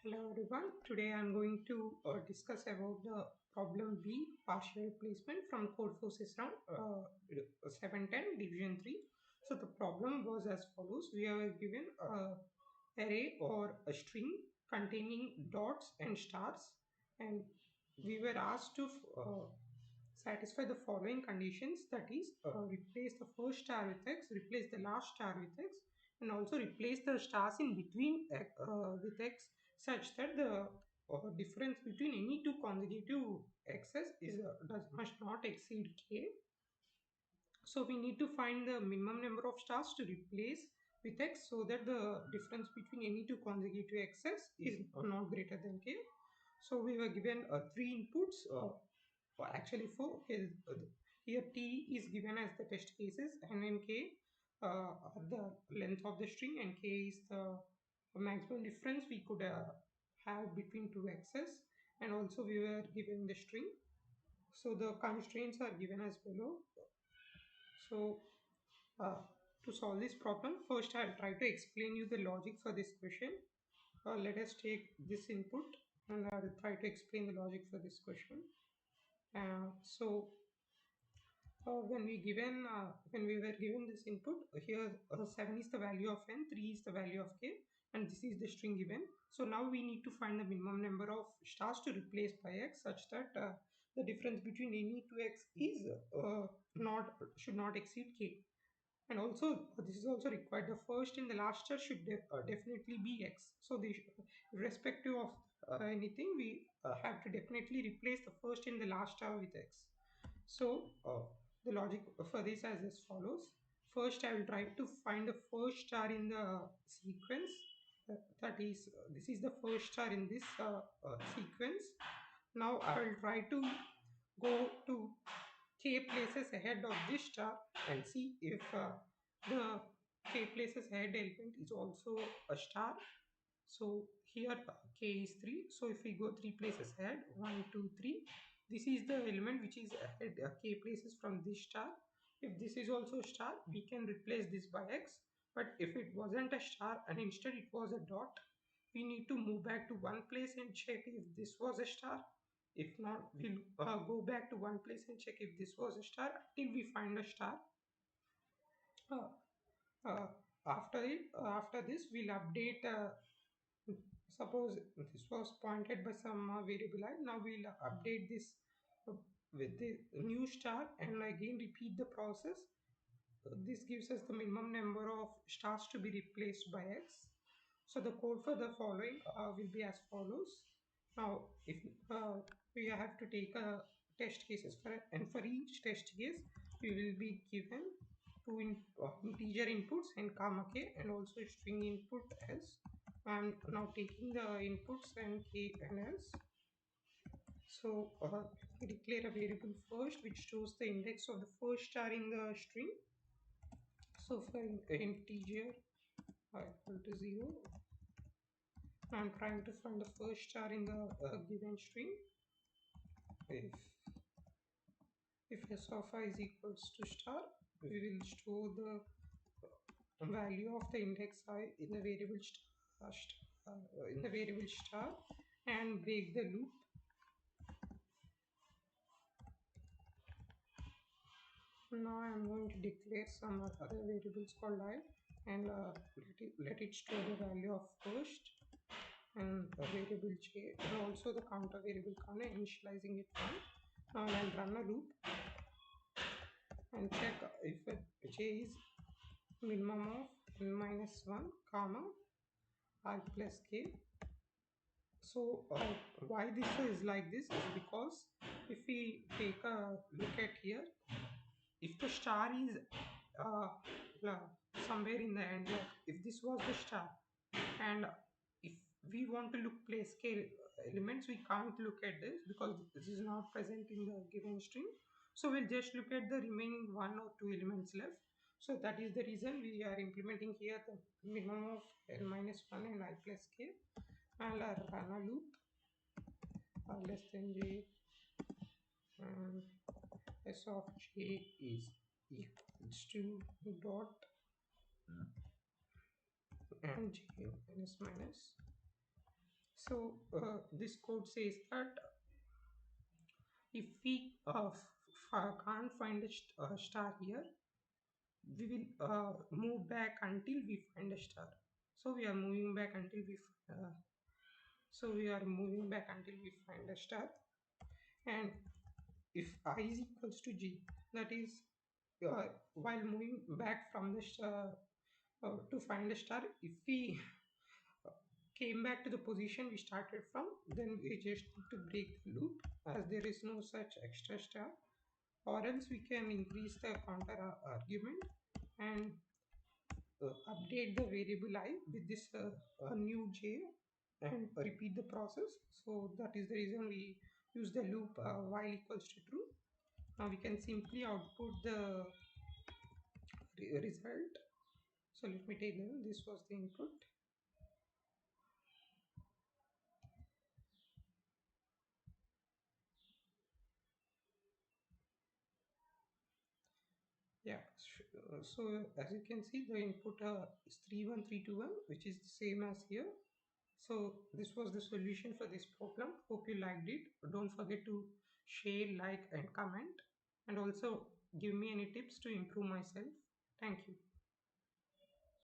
Hello everyone. Today I am going to discuss about the problem B partial replacement from code forces round 710 division 3. So the problem was as follows. We are given a array or a string containing dots and stars, and we were asked to satisfy the following conditions, that is replace the first star with x, replace the last star with x, and also replace the stars in between with x such that the difference between any two consecutive x's is must not exceed k. So we need to find the minimum number of stars to replace with x so that the difference between any two consecutive x's is not greater than k. So we were given three inputs, actually four. Here t is given as the test cases, and then k the length of the string, and k is the maximum difference we could have between two x's, and also we were given the string. So the constraints are given as below. So to solve this problem, first I'll try to explain you the logic for this question. Let us take this input and I'll try to explain the logic for this question. When we were given this input, here 7 is the value of n, 3 is the value of k, and this is the string given. So now we need to find the minimum number of stars to replace by x such that the difference between any two x is not should not exceed k. And also this is also required, the first and the last star should definitely be x. So the irrespective of anything, we have to definitely replace the first and the last star with x. So the logic for this as follows. First I will try to find the first star in the sequence. That is, this is the first star in this sequence. Now I will try to go to k places ahead of this star and see if the k places ahead element is also a star. So here k is 3. So if we go 3 places ahead, 1, 2, 3, this is the element which is ahead k places from this star. If this is also a star, we can replace this by x. But if it wasn't a star and instead it was a dot, we need to move back to one place and check if this was a star. If not, we'll go back to one place and check if this was a star till we find a star. Uh, after this, we'll update. Suppose this was pointed by some variable I. Now we'll update this with the new star and again repeat the process. This gives us the minimum number of stars to be replaced by x. So the code for the following will be as follows. Now, if we have to take a test cases for it, and for each test case, we will be given integer inputs and comma k, and also string input s. I'm now taking the inputs and k and s. So we declare a variable first, which shows the index of the first star in the string. So for integer equal to 0, I'm trying to find the first star in the given string. If s of I is equals to star, we will store the value of the index I in the variable star and break the loop. Now I'm going to declare some other variables called I, and let it store the value of first and a variable j, and also the counter variable counter, initializing it one. Now I'll run a loop and check if j is minimum of n minus 1 comma I plus k. So why this is like this is because if we take a look at here, if the star is uh, somewhere in the end, like if this was the star, and if we want to look place k elements, we can't look at this because this is not present in the given string. So we'll just look at the remaining one or two elements left. So that is the reason we are implementing here the minimum of n minus 1 and I plus k. I'll run a loop less than j, and s of j is equals to dot and j minus minus So this code says that if we can't find a star here, we will move back until we find a star. So we are moving back until we find a star. And if I is equals to g, that is while moving back from the star to find a star, if we came back to the position we started from, then we just need to break the loop, as there is no such extra star, or else we can increase the counter argument and update the variable I with this new j and repeat the process. So that is the reason we use the loop while equals to true. Now we can simply output the result. So let me take them. This was the input. Yeah. So as you can see, the input is 31321, which is the same as here. So this was the solution for this problem. Hope you liked it. Don't forget to share, like, and comment, and also give me any tips to improve myself. Thank you.